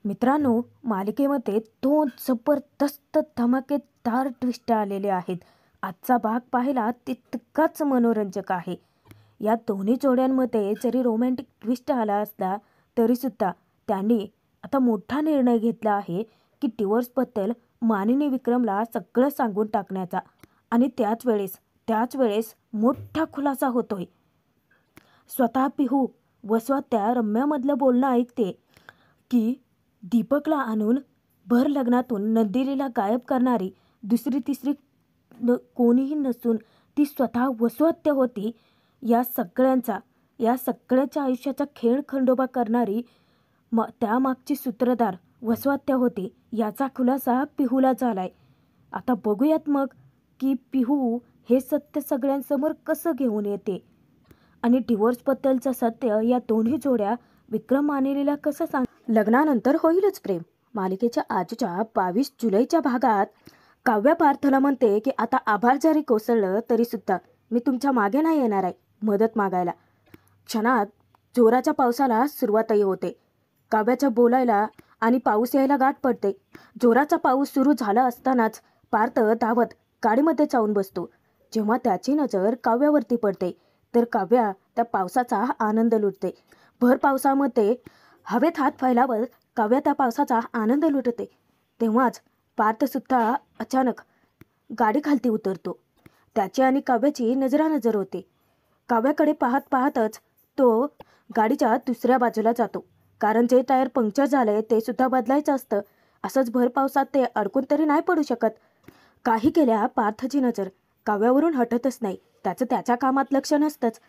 मित्रांनो, मालिकेमध्ये दोन जबरदस्त धमाकेदार ट्विस्ट आलेले आहेत. आजचा भाग पाहायला तितकाच मनोरंजक आहे. या दोन्ही जोड्यांमध्ये जरी रोमॅन्टिक ट्विस्ट आला असला तरीसुद्धा त्यांनी आता मोठा निर्णय घेतला आहे की डिवोर्सबद्दल मानिनी विक्रमला सगळं सांगून टाकण्याचा. आणि त्याच वेळेस मोठा खुलासा होतोय. स्वतः पिहू वसवात्या रम्यामधलं बोलणं ऐकते की दीपकला आणून भर लग्नातून नंदिनीला गायब करणारी दुसरी तिसरी कोणीही नसून ती स्वतः वसुहत्या होती. या सगळ्याच्या आयुष्याचा खेळ खंडोबा करणारी त्यामागची सूत्रधार वसुहत्या होती. याचा खुलासा पिहूला झालाय. आता बघूयात मग की पिहू हे सत्य सगळ्यांसमोर कसं घेऊन येते आणि डिवोर्सबद्दलचं सत्य या दोन्ही जोड्या विक्रम मानिनीला कसं सांग. लग्नानंतर होईलच प्रेम मालिकेच्या आजच्या 22 जुलैच्या भागात काव्या पार्थला म्हणते की आता आभार जरी कोसळलं तरी सुद्धा मी तुमच्या मागे नाही येणार आहे मदत मागायला. क्षणात जोराच्या पावसाला सुरुवातही होते. काव्याच्या बोलायला आणि पाऊस यायला गाठ पडते. जोराचा पाऊस सुरू झाला असतानाच पार्थ धावत गाडीमध्ये जाऊन बसतो. जेव्हा त्याची नजर काव्यावरती पडते तर काव्या त्या पावसाचा आनंद लुटते. भर पावसामध्ये हवेत हात फैलावत काव्या त्या पावसाचा आनंद लुटते. तेव्हाच पार्थसुद्धा अचानक गाडी खालती उतरतो. त्याची आणि काव्याची नजरानजर होते. काव्याकडे पाहत पाहतच तो गाडीच्या दुसऱ्या बाजूला जातो. कारण जे टायर पंक्चर झालंय ते सुद्धा बदलायचं असतं. असंच भर पावसात ते अडकून तरी नाही पडू शकत. काही केल्या पार्थची नजर काव्यावरून हटतच नाही. त्याचं त्याच्या कामात लक्ष नसतंच.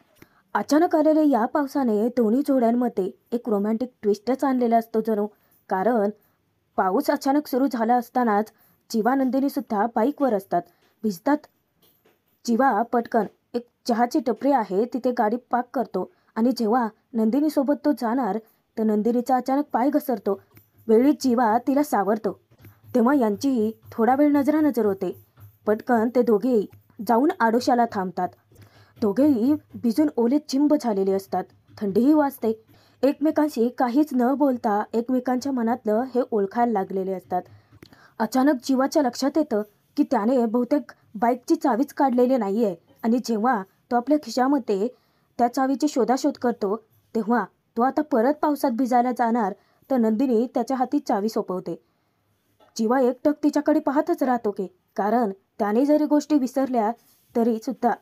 अचानक आलेल्या या पावसाने दोन्ही जोड्यांमध्ये एक रोमॅन्टिक ट्विस्टच आणलेला असतो जणू. कारण पाऊस अचानक सुरू झाला असतानाच जीवा नंदिनी सुद्धा बाईकवर असतात. भिजतात. जीवा पटकन एक चहाची टपरी आहे तिथे गाडी पार्क करतो आणि जेव्हा नंदिनीसोबत तो जाणार तर नंदिनीचा अचानक पाय घसरतो. वेळीच जीवा तिला सावरतो. तेव्हा यांचीही थोडा वेळ नजरानजर होते. पटकन ते दोघेही जाऊन आडोशाला थांबतात. दोघेही भिजून ओले चिंब झालेले असतात. थंडीही वाजते. एकमेकांशी काहीच न बोलता एकमेकांच्या मनातलं हे ओळखायला लागलेले असतात. अचानक जीवाच्या लक्षात येतं की त्याने बहुतेक बाईकची चावीच काढलेली नाहीये. आणि जेव्हा तो आपल्या खिशामध्ये त्या चावीची शोधाशोध करतो तेव्हा तो आता परत पावसात भिजायला जाणार तर नंदिनी त्याच्या हाती चावी सोपवते. जीवा एकटक तिच्याकडे पाहतच राहतो की कारण त्याने जरी गोष्टी विसरल्या तरी सुद्धा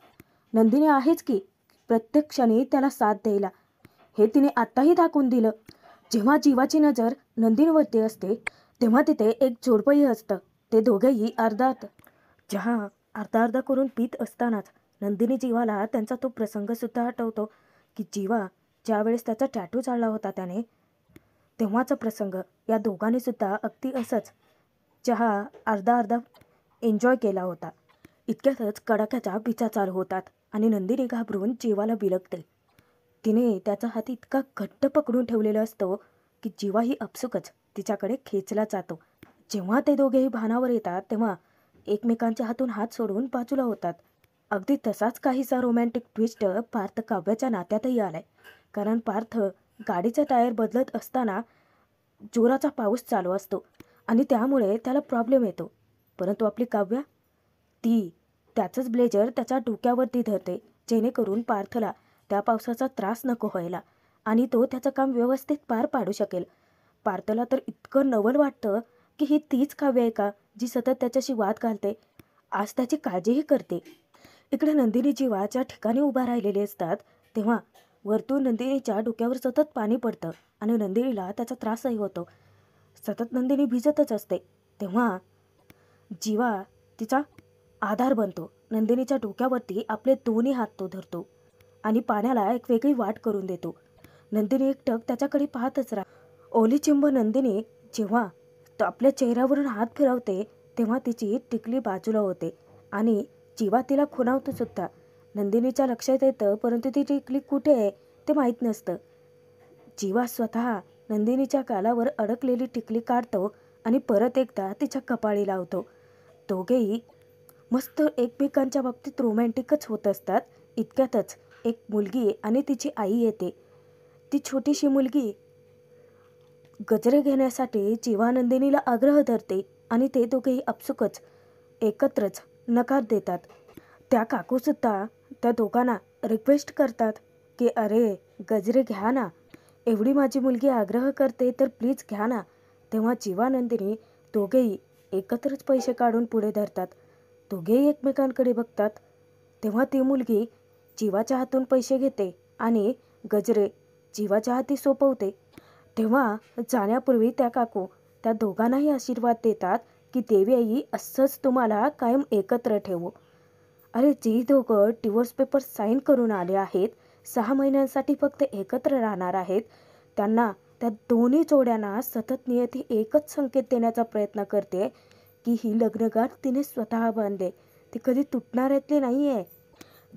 नंदिनी आहेच की प्रत्येक क्षणी त्याला साथ द्यायला. हे तिने आत्ताही दाखवून दिलं. जेव्हा जीवाची नजर नंदिनीवरती असते तेव्हा तिथे एक जोडपंही असतं. ते दोघेही अर्धा अर्धा करून पीत असतानाच नंदिनी जीवाला त्यांचा तो प्रसंग सुद्धा आठवतो की जीवा ज्यावेळेस त्याचा टॅटू चालला होता त्याने तेव्हाचा प्रसंग. या दोघांनी सुद्धा अगदी असंच चहा अर्धा एन्जॉय केला होता. इतक्यातच कडाक्याच्या विजा चालू होतात आणि नंदिनी घाबरून जीवाला बिलगते. तिने त्याचा हात इतका घट्ट पकडून ठेवलेला असतो की जीवाही आपसुकच तिच्याकडे खेचला जातो. जेव्हा ते दोघेही भानावर येतात तेव्हा एकमेकांच्या हातून हात सोडून बाजूला होतात. अगदी तसाच काहीसा रोमॅन्टिक ट्विस्ट पार्थ काव्याच्या नात्यातही आलाय. कारण पार्थ गाडीचा टायर बदलत असताना जोराचा पाऊस चालू असतो आणि त्यामुळे त्याला प्रॉब्लेम येतो. परंतु आपली काव्या ती त्याचंच ब्लेजर त्याच्या डोक्यावरती धरते जेणेकरून पार्थला त्या पावसाचा त्रास नको व्हायला आणि तो त्याचं काम व्यवस्थित पार पाडू शकेल. पार्थला तर इतकं नवल वाटतं की ही तीच काव्य आहे का जी सतत त्याच्याशी वाद घालते. आज त्याची काळजीही करते. इकडे नंदिनी जीवा ज्या ठिकाणी उभा राहिलेले असतात तेव्हा वरतून नंदिनीच्या डोक्यावर सतत पाणी पडतं आणि नंदिनीला त्याचा त्रासही होतो. सतत नंदिनी भिजतच असते. तेव्हा जीवा तिचा आधार बनतो. नंदिनीच्या डोक्यावरती आपले दोन्ही हात तो धरतो आणि पाण्याला एक वेगळी वाट करून देतो. नंदिनी एकटक त्याच्याकडे पाहतच ओली चिंब नंदिनी जेव्हा आपल्या चेहऱ्यावरून हात फिरवते तेव्हा तिची टिकली बाजूला होते आणि जीवा तिला खुणावतो सुद्धा. नंदिनीच्या लक्षात येतं परंतु ती टिकली कुठे आहे ते माहीत नसतं. जीवा स्वतः नंदिनीच्या गालावर अडकलेली टिकली काढतो आणि परत एकदा तिच्या कपाळी लावतो. दोघेही मस्त एकमेकांच्या बाबतीत रोमॅन्टिकच होत असतात. इतक्यातच एक मुलगी आणि तिची आई येते. ती छोटीशी मुलगी गजरे घेण्यासाठी जीवा नंदिनीला आग्रह धरते आणि ते दोघेही आपसुकच एकत्रच नकार देतात. त्या काकूसुद्धा त्या दोघांना रिक्वेस्ट करतात की अरे गजरे घ्या ना, एवढी माझी मुलगी आग्रह करते तर प्लीज घ्या ना. तेव्हा जीवा नंदिनी दोघेही एकत्रच पैसे काढून पुढे धरतात. दोघेही एकमेकांकडे बघतात. तेव्हा ती मुलगी जीवाच्या हातून पैसे घेते आणि गजरे जीवाच्या हाती सोपवते. तेव्हा जाण्यापूर्वी त्या काकू त्या दोघांनाही आशीर्वाद देतात की देवी आई असंच तुम्हाला कायम एकत्र ठेवू. अरे जी दोघं डिवोर्स पेपर साईन करून आले आहेत, 6 महिन्यांसाठी फक्त एकत्र राहणार आहेत, त्यांना त्या दोन्ही जोड्यांना सतत नियती एकच संकेत देण्याचा प्रयत्न करते की ही लग्नगाठ तिने स्वतः बांधले, ती कधी तुटणाऱ्यातली नाही आहे.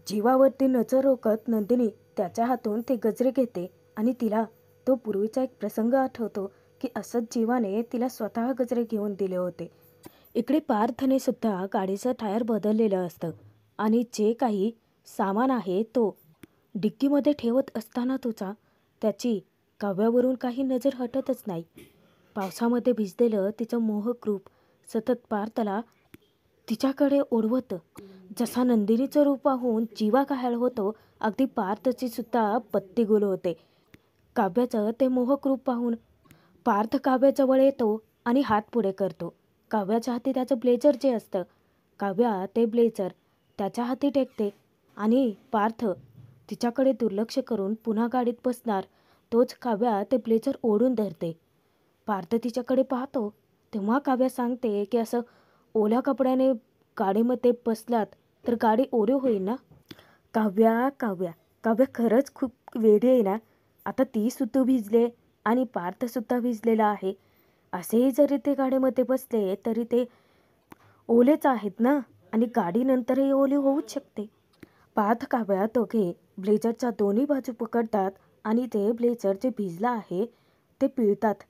जीवावरती नजर रोखत नंदिनी त्याच्या हातून ते गजरे घेते आणि तिला तो पूर्वीचा एक प्रसंग आठवतो की असंच जीवाने तिला स्वतः गजरे घेऊन दिले होते. इकडे पार्थने सुद्धा गाडीचं टायर बदललेलं असतं आणि जे काही सामान आहे तो डिक्कीमध्ये ठेवत असताना त्याची काव्यावरून काही नजर हटतच नाही. पावसामध्ये भिजलेलं तिचं मोहक रूप सतत पार्थला तिच्याकडे ओढवतं. जसा नंदिनीचं रूप पाहून जीवा घायाळ होतो, अगदी पार्थची सुद्धा पत्ती गुल होते. काव्याचं ते मोहक रूप पाहून पार्थ काव्याजवळ येतो आणि हात पुढे करतो. काव्याच्या हाती त्याचं ब्लेझर जे असतं, काव्या ते ब्लेझर त्याच्या हाती टेकते आणि पार्थ तिच्याकडे दुर्लक्ष करून पुन्हा गाडीत बसणार तोच काव्या ते ब्लेझर ओढून धरते. पार्थ तिच्याकडे पाहतो तेव्हा काव्या सांगते की असं ओल्या कपड्याने गाडीमध्ये बसलात तर गाडी ओली होईल ना. काव्या काव्या काव्या खरंच खूप वेडी आहे ना. आता ती सुद्धा भिजले आणि पार्थसुद्धा भिजलेला आहे. असेही जरी ते गाडीमध्ये बसले तरी ते ओलेच आहेत ना आणि गाडी नंतरही ओली होऊच शकते. पार्थ काव्या दोघे ब्लेझरच्या दोन्ही बाजू पकडतात आणि ते ब्लेझर जे भिजलं आहे ते पिळतात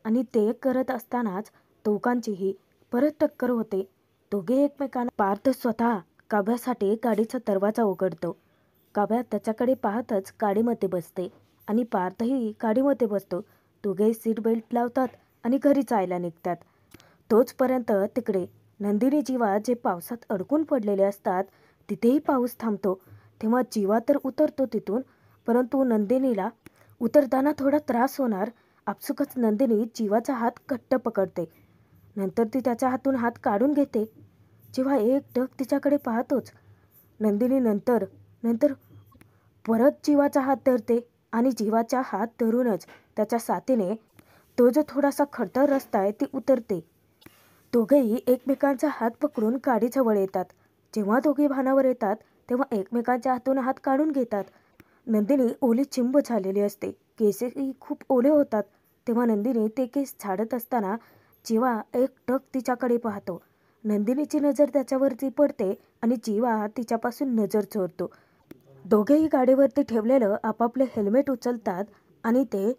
आणि ते करत असतानाच दोघांचीही परत टक्कर होते. दोघे एकमेकांना पार्थ स्वतः काव्यासाठी गाडीचा दरवाजा उघडतो. काव्या त्याच्याकडे पाहतच गाडीमध्ये बसते आणि पार्थही गाडीमध्ये बसतो. दोघे सीट बेल्ट लावतात आणि घरी जायला निघतात. तोचपर्यंत तिकडे नंदिनी जीवा जे पावसात अडकून पडलेले असतात तिथेही पाऊस थांबतो. तेव्हा जीवा तर उतरतो तिथून, परंतु नंदिनीला उतरताना थोडा त्रास होणार. आपसुकच नंदिनी जीवाचा हात घट्ट पकडते. नंतर ती त्याच्या हातून हात काढून घेते. जीवा एक टक तिच्याकडे पाहतोच. नंदिनी नंतर परत जीवाचा हात धरते आणि जीवाचा हात धरूनच त्याच्या साथीने तो जो थोडासा खडतर रस्ता आहे ती उतरते. दोघेही एकमेकांचा हात पकडून गाडीजवळ येतात. जेव्हा दोघे भानावर येतात तेव्हा एकमेकांच्या हातून हात काढून घेतात. नंदिनी ओली चिंब झालेली असते, केसही खूप ओले होतात. तेव्हा नंदिनी ते केस झाडत असताना जीवा एक टक तिच्याकडे पाहतो. नंदिनीची नजर त्याच्यावरती पडते आणि जीवा तिच्यापासून नजर चोरतो. दोघेही गाडीवरती ठेवलेलं आपापले हेल्मेट उचलतात आणि ते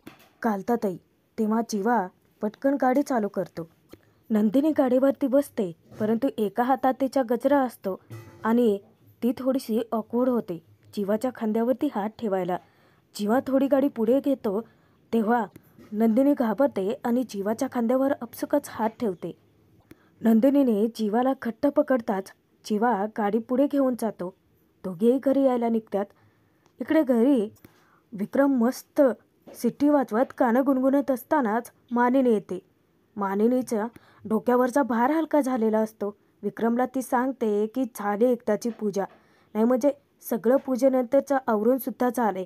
घालतातही. तेव्हा जीवा पटकन गाडी चालू करतो. नंदिनी गाडीवरती बसते, परंतु एका हातात तिचा गजरा असतो आणि ती थोडीशी ऑकवर्ड होते जीवाच्या खांद्यावरती हात ठेवायला. जीवा थोडी गाडी पुढे घेतो तेव्हा नंदिनी घाबरते आणि जीवाच्या खांद्यावर आपसुकच हात ठेवते. नंदिनीने जीवाला घट्ट पकडताच जीवा गाडी पुढे घेऊन जातो. दोघेही घरी यायला निघतात. इकडे घरी विक्रम मस्त सिटी वाजवत गाणं गुणगुणत असतानाच मानिनी येते. मानिनीच्या डोक्यावरचा भार हलका झालेला असतो. विक्रमला ती सांगते की झाली एकदाची पूजा, नाही म्हणजे सगळं पूजेनंतरचं आवरूनसुद्धा झाले.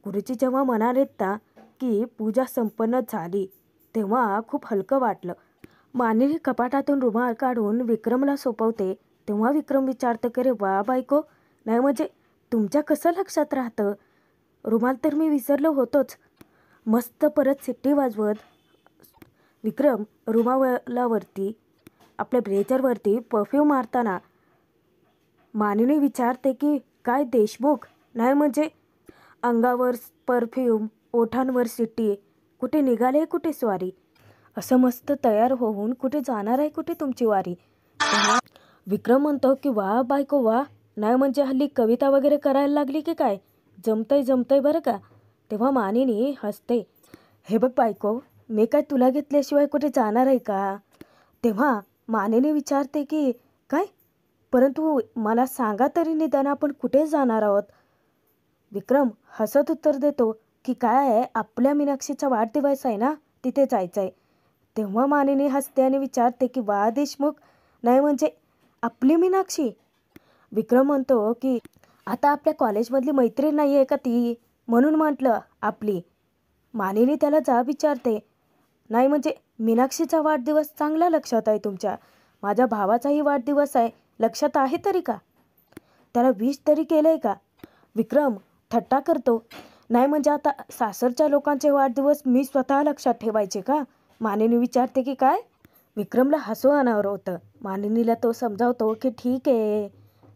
गुरुजी जेव्हा म्हणालेत ना की पूजा संपन्न झाली तेव्हा खूप हलकं वाटलं. मानिनी कपाटातून रुमाल काढून विक्रमला सोपवते. तेव्हा विक्रम विचारतं की रे वा बायको, नाही म्हणजे तुमच्या कसं लक्षात राहतं, रुमाल तर मी विसरलो होतोच. मस्त परत सिट्टी वाजवत विक्रम रुमालावरती आपल्या ब्लेझरवरती परफ्यूम मारताना मानिनी विचारते की काय देशमुख, नाही म्हणजे अंगावर परफ्यूम, ओठांवर सिट्टी, कुठे निघाले कुठे स्वारी, असं मस्त तयार होऊन कुठे जाणार आहे कुठे तुमची वारी. तेव्हा विक्रम म्हणतो की वा बायको वा, नाही म्हणजे हल्ली कविता वगैरे करायला लागली की काय, जमतंय बरं का. तेव्हा मानिनी हसते, हे बघ बायको, मी काय तुला घेतल्याशिवाय कुठे जाणार आहे का? तेव्हा मानेने विचारते की काय, परंतु मला सांगा तरी निदान आपण कुठे जाणार आहोत? विक्रम हसत उत्तर देतो की काय आहे, आपल्या मीनाक्षीचा वाढदिवस आहे ना, तिथे जायचं आहे. तेव्हा मानिनी हसते आणि विचारते की वा देशमुख, नाही म्हणजे आपली मीनाक्षी? विक्रम म्हणतो की आता आपल्या कॉलेजमधली मैत्रीण नाही आहे का ती, म्हणून म्हटलं आपली. मानिनी त्याला जाब विचारते, नाही म्हणजे मीनाक्षीचा वाढदिवस चांगला लक्षात आहे तुमच्या, माझ्या भावाचाही वाढदिवस आहे, लक्षात आहे तरी का? त्याला विश तरी केलं आहे का? विक्रम थट्टा करतो, नाही म्हणजे आता सासरच्या लोकांचे वाढदिवस मी स्वतः लक्षात ठेवायचे का? मानिनी विचारते की काय? विक्रमला हसू अनावर होतं. मानिनीला तो समजावतो की ठीक आहे,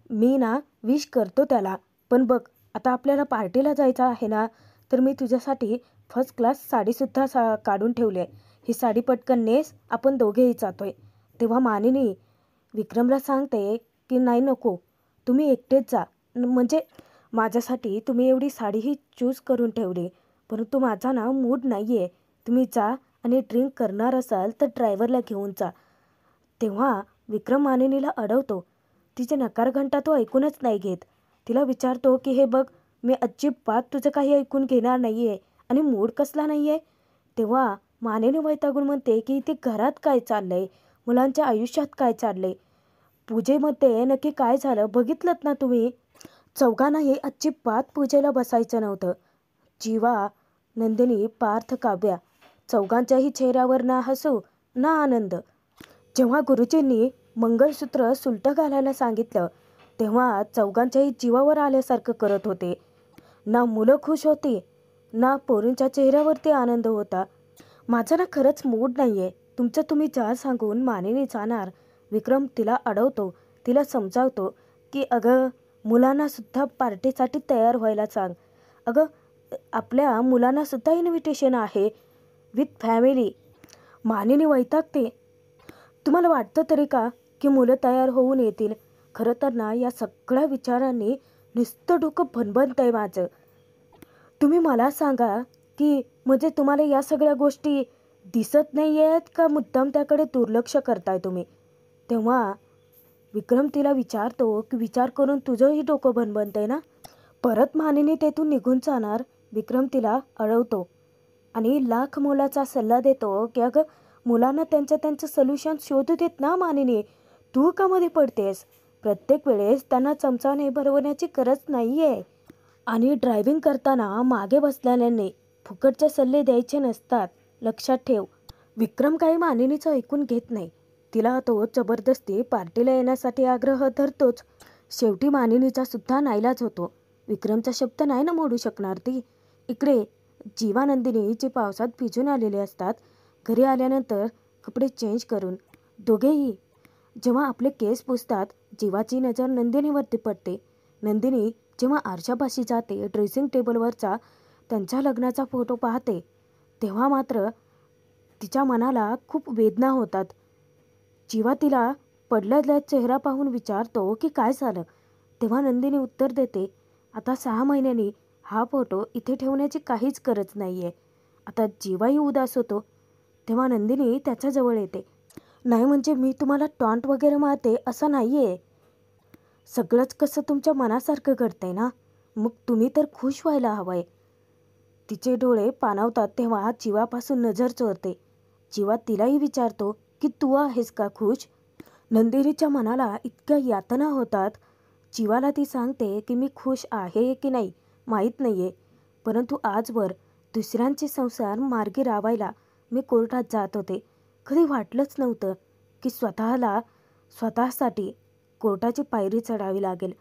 मी ना विश करतो त्याला, पण बघ आता आपल्याला पार्टीला जायचं आहे ना, तर मी तुझ्यासाठी फर्स्ट क्लास साडीसुद्धा काढून ठेवली आहे. ही साडी पटकन नेस, आपण दोघेही जातोय. तेव्हा मानिनी विक्रमला सांगते की नाही नको, तुम्ही एकटेच जा. म्हणजे माझ्यासाठी तुम्ही एवढी साडीही चूज करून ठेवली, परंतु माझा ना मूड नाही आहे. तुम्ही जा आणि ड्रिंक करणार असाल तर ड्रायव्हरला घेऊन जा. तेव्हा विक्रम मानिनीला अडवतो. तिचे नकार घंटा तो ऐकूनच नाही घेत. तिला विचारतो की हे बघ, मी अजिबात तुझं काही ऐकून घेणार नाही आहे आणि मूड कसला नाही आहे. तेव्हा मानिनी वैतागून म्हणते की इथे घरात काय चाललं आहे, मुलांच्या आयुष्यात काय चाललं आहे, पूजेमध्ये नक्की काय झालं बघितलंत ना तुम्ही? चौघांनाही अजिबात पूजेला बसायचं नव्हतं. जीवा, नंदिनी, पार्थ, काव्या, चौघांच्याही चेहऱ्यावर ना हसू ना आनंद. जेव्हा गुरुजींनी मंगळसूत्र सुलटं घालायला सांगितलं, तेव्हा चौघांच्याही जीवावर आल्यासारखं करत होते. ना मुलं खुश होती, ना पोरींच्या चेहऱ्यावरती आनंद होता. माझा ना खरंच मूड नाही आहे, तुमचं तुम्ही जा सांगून मानिनी जाणार. विक्रम तिला अडवतो, तिला समजावतो की अगं, मुलांनासुद्धा पार्टीसाठी तयार व्हायला सांग. अगं, आपल्या मुलांनासुद्धा इन्व्हिटेशन आहे विथ फॅमिली. मानिनी वैतागते, तुम्हाला वाटतं तरी का की मुलं तयार होऊन येतील? खरं तर ना या सगळ्या विचारांनी नुसतं डोकं भणभणतं आहे माझं. तुम्ही मला सांगा की म्हणजे तुम्हाला या सगळ्या गोष्टी दिसत नाही आहेत का मुद्दाम त्याकडे दुर्लक्ष करताय तुम्ही? तेव्हा विक्रम तिला विचारतो की विचार करून तुझंही डोकं भणभणतंय ना? परत मानिनी तेथून निघून जाणार. विक्रम तिला अडवतो आणि लाख मोलाचा सल्ला देतो की अगं, मुलांना त्यांचं सोल्युशन शोधू देत ना मानिनी, तू का मध्ये पडतेस? प्रत्येक वेळेस त्यांना चमचाने भरवण्याची गरज नाही आहे. आणि ड्रायव्हिंग करताना मागे बसलेल्यांनी फुकटचे सल्ले द्यायचे नसतात, लक्षात ठेव. विक्रम काही मानिनीचं ऐकून घेत नाही. तिला तो जबरदस्ती पार्टीला येण्यासाठी आग्रह धरतोच. शेवटी मानिनीचा सुद्धा नाईलाज होतो. विक्रमचा शब्द नाही ना मोडू शकणार ती. इकडे जीवानंदिनी जे पावसात भिजून आलेले असतात, घरी आल्यानंतर कपडे चेंज करून दोघेही जेव्हा आपले केस पुसतात, जीवाची नजर नंदिनीवरती पडते. नंदिनी जेव्हा आरशापाशी जाते, ड्रेसिंग टेबलवरचा त्यांच्या लग्नाचा फोटो पाहते, तेव्हा मात्र तिच्या मनाला खूप वेदना होतात. जीवा तिला पडलेला चेहरा पाहून विचारतो की काय झालं? तेव्हा नंदिनी उत्तर देते, आता 6 महिन्यांनी हा फोटो इथे ठेवण्याची काहीच गरज नाही आहे. आता जीवाही उदास होतो. तेव्हा नंदिनी त्याच्याजवळ येते. नाही म्हणजे मी तुम्हाला टॉन्ट वगैरे मारते असं नाही आहे. सगळंच कसं तुमच्या मनासारखं घडतंय ना, मग तुम्ही तर खुश व्हायला हवं आहे. तिचे डोळे पाणावतात तेव्हा जीवापासून नजर चोरते. जीवा तिलाही विचारतो की तू आहेस का खुश? नंदिनीच्या मनाला इतक्या यातना होतात. जीवाला ती सांगते की मी खुश आहे की नाही माहीत नाही आहे, परंतु आजवर दुसऱ्यांचे संसार मार्गी लावायला मी कोर्टात जात होते. कधी वाटलंच नव्हतं की स्वतःसाठी कोर्टाची पायरी चढावी लागेल.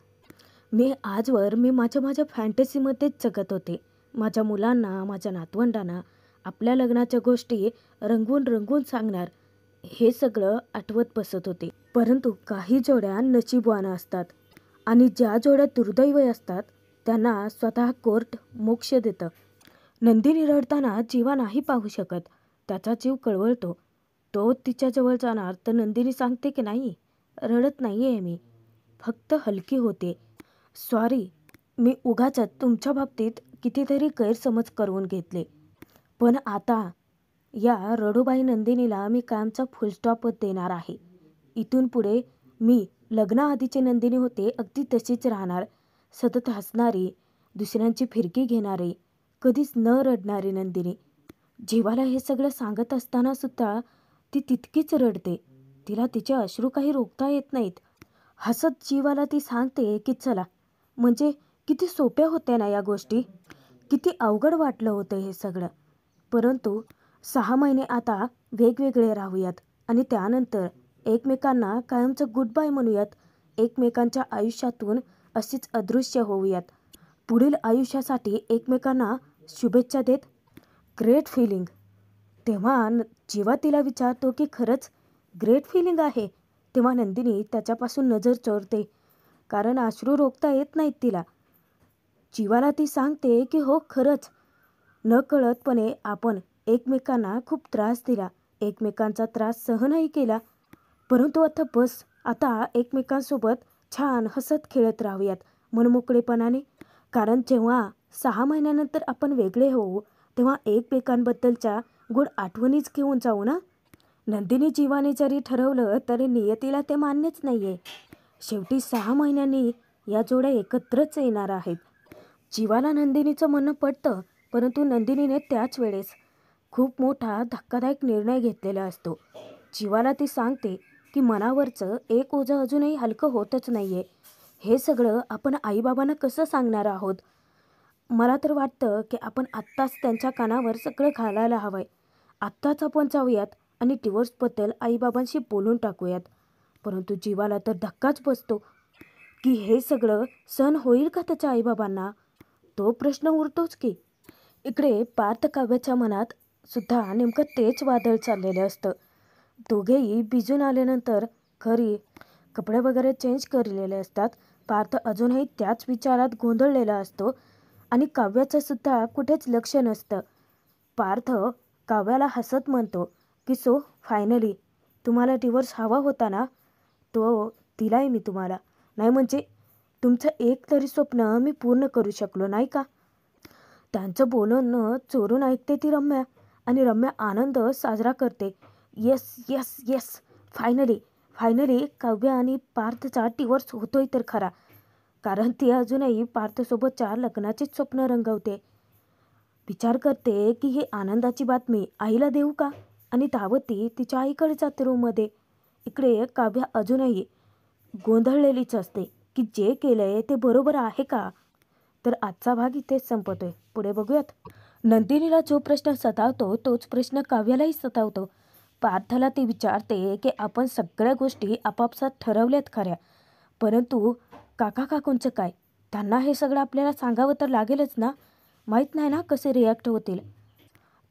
मी माझ्या फॅन्टसीमध्येच जगत होते. माझ्या मुलांना, माझ्या नातवंडांना आपल्या लग्नाच्या गोष्टी रंगवून रंगवून सांगणार, हे सगळं आठवत बसत होते. परंतु काही जोड्या नशीबवान असतात आणि ज्या जोड्या दुर्दैवी असतात त्यांना स्वतः कोर्ट मोक्ष देतं. नंदिनी रडताना जीवा नाही पाहू शकत. त्याचा जीव कळवळतो. तो तिच्याजवळ जाणार तर नंदिनी सांगते की नाही, रडत नाही आहे मी, फक्त हलकी होते. सॉरी, मी उगाचच तुमच्या बाबतीत कितीतरी गैरसमज करून घेतले. पण आता या रडूबाई नंदिनीला मी कायमचा फुलस्टॉपच देणार आहे. इथून पुढे मी लग्नाआधीची नंदिनी होते अगदी तशीच राहणार. सतत हसणारी, दुसऱ्यांची फिरकी घेणारी, कधीच न रडणारी नंदिनी. जीवाला हे सगळं सांगत असताना सुद्धा ती तितकीच रडते. तिला तिचे अश्रू काही रोखता येत नाहीत. हसत जीवाला ती सांगते की चला, म्हणजे किती सोप्या होत्या ना या गोष्टी. किती अवघड वाटलं होतं हे सगळं. परंतु 6 महिने आता वेगवेगळे राहूयात आणि त्यानंतर एकमेकांना कायमचं गुड बाय म्हणूयात. एकमेकांच्या आयुष्यातून अशीच अदृश्य होऊयात. पुढील आयुष्यासाठी एकमेकांना शुभेच्छा देत. Great feeling. तेव्हा जेव्हा तिला विचारतो की खरंच ग्रेट फिलिंग आहे, तेव्हा नंदिनी त्याच्यापासून नजर चोरते. कारण अश्रू रोखता येत नाहीत तिला. जीवाला ती सांगते की हो खरंच, नकळतपणे आपण एकमेकांना खूप त्रास दिला, एकमेकांचा त्रास सहनही केला. परंतु आता बस, आता एकमेकांसोबत छान हसत खेळत राहूयात मनमोकळेपणाने. कारण जेव्हा 6 महिन्यानंतर आपण वेगळे होऊ, तेव्हा एकमेकांबद्दलच्या गोड आठवणीच घेऊन जाऊ ना. नंदिनी जीवाने जरी ठरवलं तरी नियतीला ते मान्यच नाही आहे. शेवटी 6 महिन्यांनी या जोड्या एकत्रच येणार आहेत. जीवाला नंदिनीचं म्हणणं पडतं, परंतु नंदिनीने त्याच वेळेस खूप मोठा धक्कादायक निर्णय घेतलेला असतो. जीवाला ती सांगते की मनावरचं एक ओझं अजूनही हलकं होतच नाही आहे. हे सगळं आपण आईबाबांना कसं सांगणार आहोत. मला तर वाटतं की आपण आत्ताच त्यांच्या कानावर सगळं घालायला हवं आहे. आत्ताच आपण जाऊयात आणि डिवोर्सबद्दल आईबाबांशी बोलून टाकूयात. परंतु जीवाला तर धक्काच बसतो की हे सगळं सहन होईल का त्याच्या आईबाबांना. तो प्रश्न उरतोच की. इकडे पार्थ काव्याच्या मनात सुद्धा नेमकं तेच वादळ चाललेलं असतं. दोघेही भिजून आल्यानंतर घरी कपडे वगैरे चेंज केलेले असतात. पार्थ अजूनही त्याच विचारात गोंधळलेला असतो आणि काव्याचं सुद्धा कुठेच लक्ष नसतं. पार्थ काव्याला हसत म्हणतो की सो फायनली तुम्हाला डिवोर्स हवा होता ना, तो दिलाय मी तुम्हाला. नाही म्हणजे तुमचं एक तरी स्वप्न मी पूर्ण करू शकलो नाही का. त्यांचं बोलणं चोरून ऐकते ती रम्या आणि रम्या आनंद साजरा करते. Yes yes yes, finally finally काव्य आणि पार्थचा डिवोर्स होतोय तर खरा. कारण ती अजूनही पार्थसोबतच्या लग्नाचीच स्वप्न रंगवते. विचार करते की ही आनंदाची बातमी आईला देऊ का, आणि धावत ती तिच्या आईकडे जाते रूममध्ये. इकडे काव्य अजूनही गोंधळलेलीच असते की जे केलंय ते बरोबर आहे का. तर आजचा भाग इथेच संपतोय. पुढे बघूयात. नंदिनीला जो प्रश्न सतावतो तोच प्रश्न काव्यालाही सतावतो. पार्थला ती विचारते की आपण सगळ्या गोष्टी आपापसात ठरवल्यात खऱ्या, परंतु काका काकूंचं काय. त्यांना हे सगळं आपल्याला सांगावं तर लागेलच ना. माहीत नाही ना कसे रिॲक्ट होतील.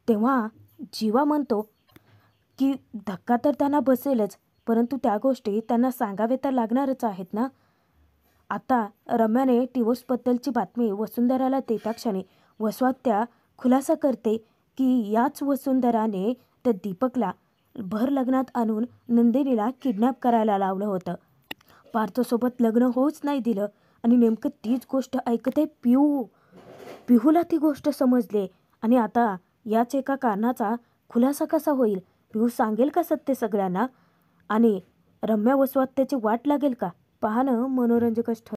तेव्हा जीवा म्हणतो की धक्का तर त्यांना बसेलच, परंतु त्या गोष्टी त्यांना सांगावे तर लागणारच आहेत ना. आता रम्याने डिवोर्सबद्दलची बातमी वसुंधराला देताक्षणी वसवात्या खुलासा करते की याच वसुंधराने त्या दीपकला भर लग्नात आणून नंदिनीला किडनॅप करायला लावलं होतं. पार्थसोबत लग्न होऊच नाही दिलं आणि नेमकं तीच गोष्ट ऐकते पिहू. पिहूला ती गोष्ट समजली आणि आता याच एका कारणाचा खुलासा कसा होईल. पिहू सांगेल का सत्य सगळ्यांना आणि रम्या वसवात्याची वाट लागेल का. पाहणं मनोरंजकच ठरतं.